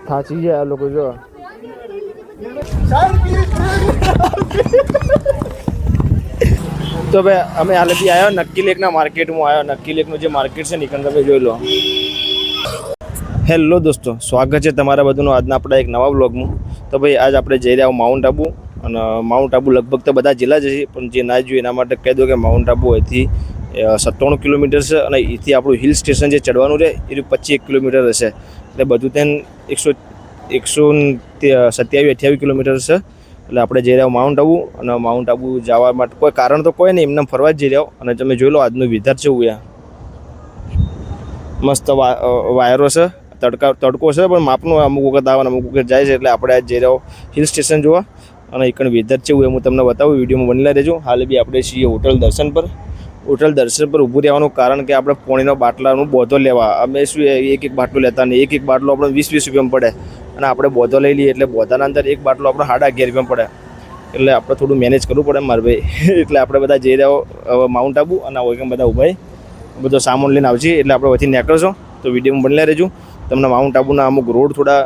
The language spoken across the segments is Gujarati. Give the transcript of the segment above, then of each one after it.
થાચી ગયા આ લોકો જો તો ભાઈ અમે હાલેથી આવ્યો નક્કી લેકના માર્કેટમાં આવ્યો. નક્કી લેકનું જે માર્કેટ છે નીકળ તમે જોઈ લો. હેલો દોસ્તો, સ્વાગત છે તમારા બધુંનું આજના આપણા એક નવા બ્લોગમાં. તો ભાઈ આજ આપણે જઈ રહ્યા માઉન્ટ આબુ. અને માઉન્ટ આબુ લગભગ તો બધા જિલ્લા જશે, પણ જે ના જોયું એના માટે કહી દો કે માઉન્ટ આબુ અહીંથી 97 કિલોમીટર છે અને અહીંથી આપણું હિલ સ્ટેશન જે ચડવાનું રહે એ 25 કિલોમીટર હશે. એટલે બધું ત્યાં 127-28 કિલોમીટર છે. એટલે આપણે જઈ રહ્યા માઉન્ટ આબુ. અને માઉન્ટ આબુ જવા માટે કોઈ કારણ તો કોઈ નહીં, એમને ફરવા જ જઈ રહ્યો. અને તમે જોઈ લો આજનું વિધાર છે એવું મસ્ત વાયરો છે, તડકો છે, પણ માપનું અમુક વખત આવે અમુક વખત જાય છે. એટલે આપણે આજ જઈ રહ્યો હિલ સ્ટેશન જોવા. અને એકણ વેધર છે એવું હું તમને બતાવું, વિડીયોમાં બનેલા રહેજો. હાલ બી આપણે છીએ હોટલ દર્શન પર. હોટલ દર્શન પર ઊભું રહેવાનું કારણ કે આપણે પાણીનો બાટલાનું બોધો લેવા. અમે શું એક બાટલો લેતા નહીં, એક બાટલો આપણે 20-20 રૂપિયામાં પડે. અને આપણે બોધો લઈ લઈએ એટલે બોધાના અંદર એક બાટલો આપણે 11.5 રૂપિયામાં પડે. એટલે આપણે થોડું મેનેજ કરવું પડે મારે ભાઈ. એટલે આપણે બધા જઈ રહ્યો હવે માઉન્ટ આબુ. અને હવે બધા ઊભાઈ બધો સામાન લઈને આવશે. એટલે આપણે વચ્ચે નીકળશો તો વિડીયોમાં બનેલા રહેજો. તમને માઉન્ટ આબુના અમુક રોડ થોડા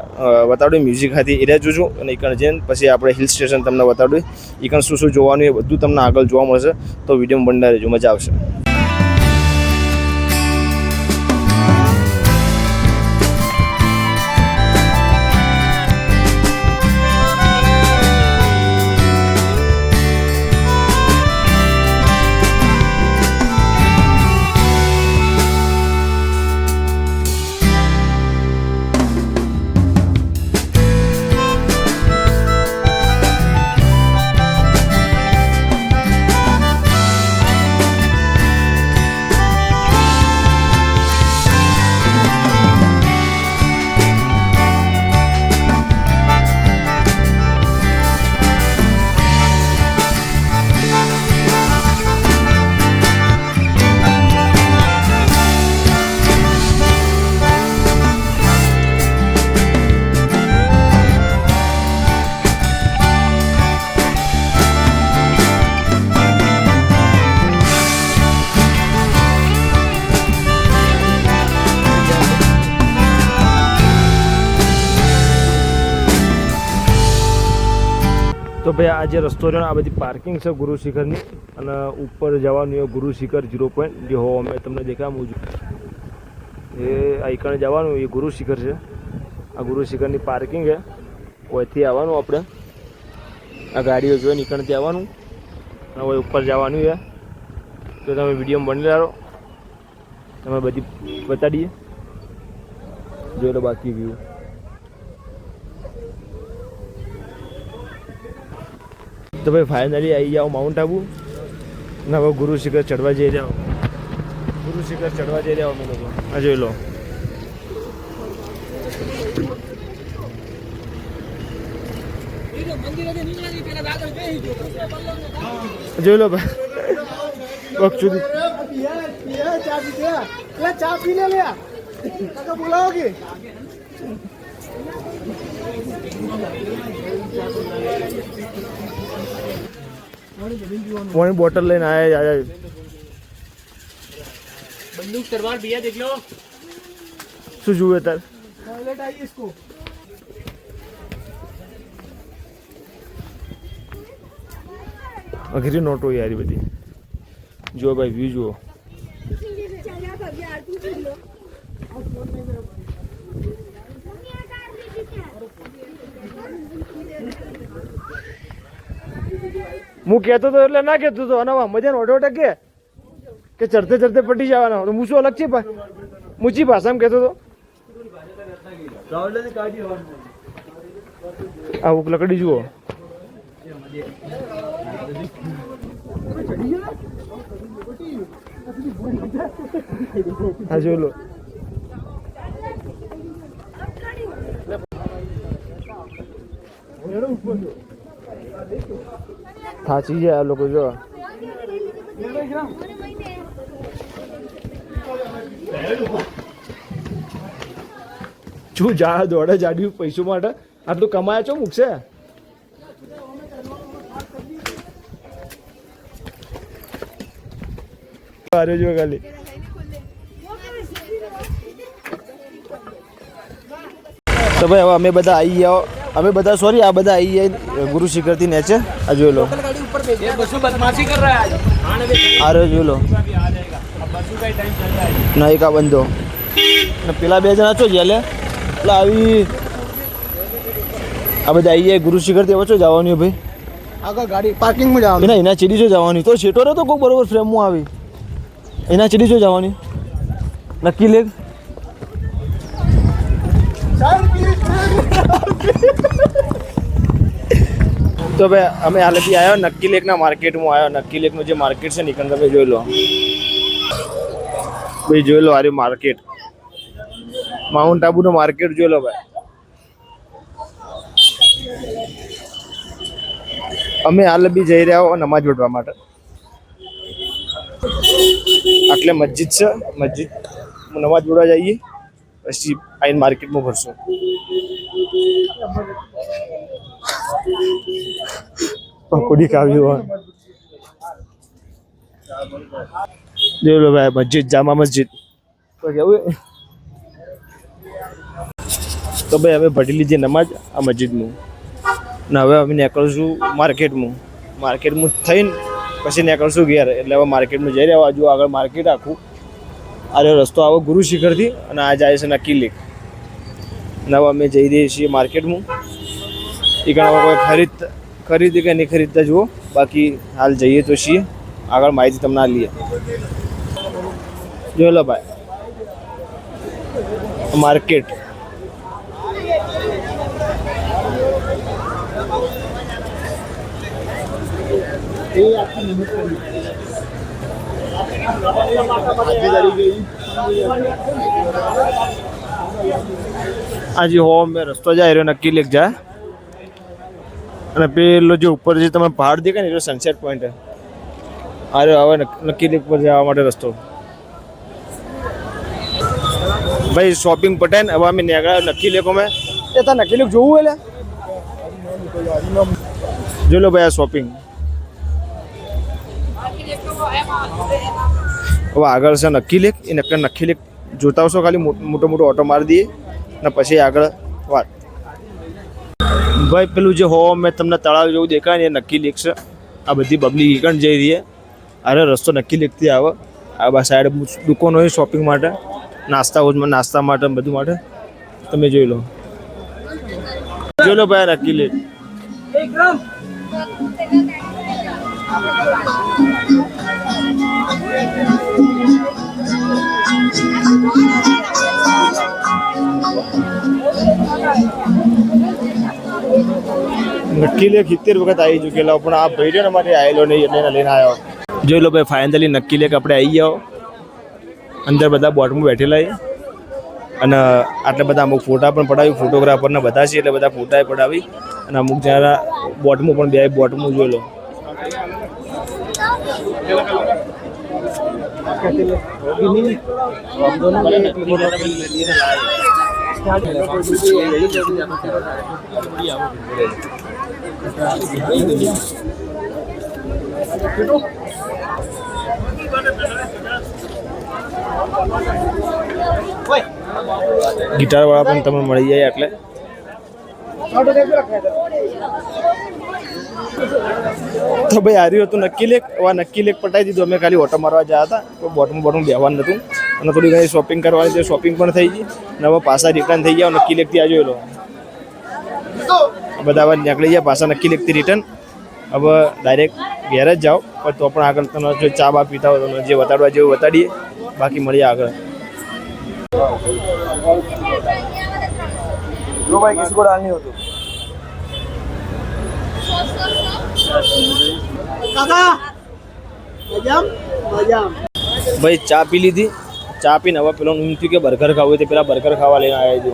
બતાડું, મ્યુઝિક હાથી એરિયા જોજો. અને એકણ જઈને પછી આપણે હિલ સ્ટેશન તમને બતાડું. એકણ શું શું જોવાનું એ બધું તમને આગળ જોવા મળશે. તો વિડીયોમાં બનેલા રહેજો, મજા આવશે. તો ભાઈ આ જે રસ્તો છે ને આ બધી પાર્કિંગ છે ગુરુ શિખરની. અને ઉપર જવાનું એ ગુરુ શિખર 0 પોઈન્ટ જે હો અમે તમને દેખાડું છું. એ આઈકણે જવાનું એ ગુરુ શિખર છે. આ ગુરુ શિખરની પાર્કિંગ છે. ઓયથી આવવાનું આપણે આ ગાડીઓ જોઈને નીકળતી આવવાનું અને હવે ઉપર જવાનું છે. તો તમે વિડીયોમાં બની રહો, તમે બધી બતાડીએ જોઈ લો બાકી વ્યૂ. તો ભાઈ ફાઇનલી આવી જાઓ માઉન્ટ આબુ. અને હવે ગુરુ શિખર ચડવા જઈ રહ્યા. ગુરુ શિખર ચડવા જઈ રહ્યા અમે લોકો. આ જોઈ લો. જોઈ લો ભાઈ વખત સુધી ચા પી લે બોલાવો કે पानी बोतल लेने आया बंदूक तलवार भैया देख लो શું જુએ તાર ટોયલેટ આવી इसको અઘરી નોટો યારી બધી જો ભાઈ વ્યૂ જુઓ. હું કહેતો હતો એટલે ના કહેતો હતો. અને મજાનો ઓટો ટકે કે ચડતે ચડતે પટી જવાના. હું શું અલગ છે મૂચી ભાષામાં કહેતો હતો. આવું લકડી જુઓ. હા જોઈ લો. થાચી જાય આ લોકો જો. શું જા દોડે જાડ્યું પૈસો માટે આટલું કમાયા છો મૂકશે. અરે જો ખાલી તો ભાઈ હવે અમે બધા આવી ગયા, અમે બધા સોરી આ બધા આવી ગયા ગુરુ શિખરથી નેચે. આ જોઈ લો, અરે જોઈ લો ના એક આ બંધો ને પેલા બે જણા છો જ્યાં એટલે આવી આ બધા આવી જાય ગુરુ શિખરથી. હવે છો જવાનું ભાઈ? આગળ ગાડી પાર્કિંગમાં જવાનું. એના ચીડી જો જવાની તો શેટો રહે તો કોઈ બરોબર ફ્રેમમાં આવી એના ચીડી જો જવાની નક્કી લેગ. તો ભાઈ અમે હાલથી આવ્યો નક્કી લેકના માર્કેટમાં આવ્યો. નક્કી લેકનું જે માર્કેટ છે નીકળ તમે જોઈ લો ભાઈ, જોઈ લો આર્યું માર્કેટ, માઉન્ટ આબુનું માર્કેટ જોઈ લો ભાઈ. અમે હાલ બી જઈ રહ્યા હો નમાજ પઢવા માટે. આટલે મસ્જિદ છે, મસ્જિદ નમાજ પઢવા જઈએ પછી આઈને માર્કેટમાં ભરશું. પકોડી ખાવી હોય જોઈ લો ભાઈ, મસ્જિદ જામા મસ્જિદ તો કેવું. તો ભાઈ હવે ભરી લીધી નમાજ આ મસ્જિદમાં ને હવે અમે નીકળશું માર્કેટમાં થઈને પછી નીકળશું ઘેર. એટલે હવે માર્કેટમાં જઈ રહ્યા હજુ આગળ માર્કેટ આખું આ રસ્તો આવો ગુરુ શિખરથી અને આ જાય છે નક્કી લેક. ને હવે અમે જઈ રહીએ છીએ માર્કેટમાં. એ ઘણા કોઈ ખરીદી કે નહીં ખરીદતા જુઓ, બાકી હાલ જઈએ તો છીએ આગળ માહિતી તમને આ લઈએ. જોઈ લો ભાઈ માર્કેટ. આજે હો મેં રસ્તો જાય રહ્યો નક્કી લેક જાય અને પેલો જે ઉપર જે તમે પહાડ દેખાય ને એટલે સનસેટ પોઈન્ટ. અરે હવે નક્કી લેક પર જવા માટે રસ્તો. ભાઈ શોપિંગ પટાય ને હવે અમે નીકળ્યા નક્કી લેકો મેં. એ ત્યાં નક્કી લેક જોવું એટલે જોઈ લો ભાઈ આ શોપિંગ. હવે આગળ છે નક્કી લેક. એ નક્કી લેક જોતા આવશો, ખાલી મોટો મોટો ઓટો મારી દઈએ ને પછી આગળ વાત. ભાઈ પેલું જે હો મેં તમને તળાવ જેવું દેખાય ને એ નક્કી લેક છે. આ બધી પબ્લિક એકણ જઈ રહી. અરે રસ્તો નક્કી લેકથી આવે. આ બા સાઈડ દુકાનો હોય શોપિંગ માટે, નાસ્તા માટે બધું માટે. તમે જોઈ લો ભાઈ નક્કી લેક. નક્કી લેક 70 વખત આવી ચૂકેલા પણ આ ભાઈ ને માટે આવેલો નહીં એટલે એને લઈને આવ્યો. જોઈ લો ભાઈ ફાઇનલી નક્કી લેક આપણે આવી જાઓ. અંદર બધા બોટમાં બેઠેલા અને આટલા બધા અમુક ફોટા પણ પડાવી, ફોટોગ્રાફરના બધા છે એટલે બધા ફોટા પડાવી અને અમુક જણા બોટમાં પણ બે બોટમાં જોઈ લો. ગિટાર વાળા પણ તમને મળી જાય એટલે. તો ભાઈ હાર્યું હતું નક્કી લેક. હવે નક્કી લેક પટાઈ દીધું. અમે ખાલી ઓટો મારવા ગયા હતા, કોઈ બોટમાં બેહવાનું નહોતું અને થોડી ઘણી શોપિંગ કરવાની છે. શોપિંગ પણ થઈ ગઈ અને હવે પાછા રિટર્ન થઈ ગયા નક્કી લેકથી. આ જોઈ લો બધા હવે નીકળી ગયા પાછા નક્કી લેકથી રિટર્ન. હવે ડાયરેક્ટ ઘેર જ જાઓ પણ તો પણ આગળ તમે જો ચા બા પીતા હોય તો જે વતાડવા જેવું વતાડીએ, બાકી મળીએ આગળ. જો ભાઈ કિસી કો ડાલ નહીં હોતું. ભાઈ ચા પી લીધી. ચા પીને હવે પેલો એમ થયું કે બર્ગર ખાવું હોય તો પેલા બર્ગર ખાવા લઈને આવ્યા જો.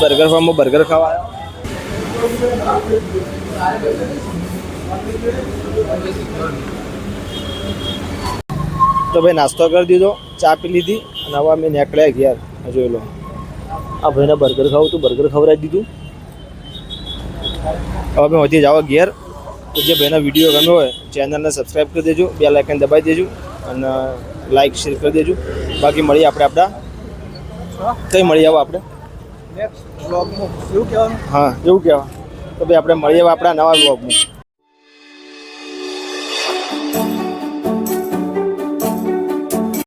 બર્ગર ફાર્મમાં બર્ગર ખાવા તો ભાઈ નાસ્તો કરી દીધો, ચા પી લીધી અને હવે અમે નીકળ્યા ઘેર. જોઈ લો આ ભાઈને બર્ગર ખાવું તો બર્ગર ખવડાવી દીધું. હવે અમે વધી જાઓ ઘેર. તો જે ભાઈના વિડીયો ગમ્યો હોય ચેનલને સબસ્ક્રાઈબ કરી દેજો, બેલ આઇકન દબાવી દેજો અને લાઈક શેર કરી દેજો. બાકી મળીએ આપણે આપણા કંઈ મળી આવો આપણે નેક્સ્ટ બ્લોગમાં એવું કહેવાનું. હા એવું કહેવા તો ભાઈ આપણે મળીએ હવે આપણા નવા બ્લોગમાં.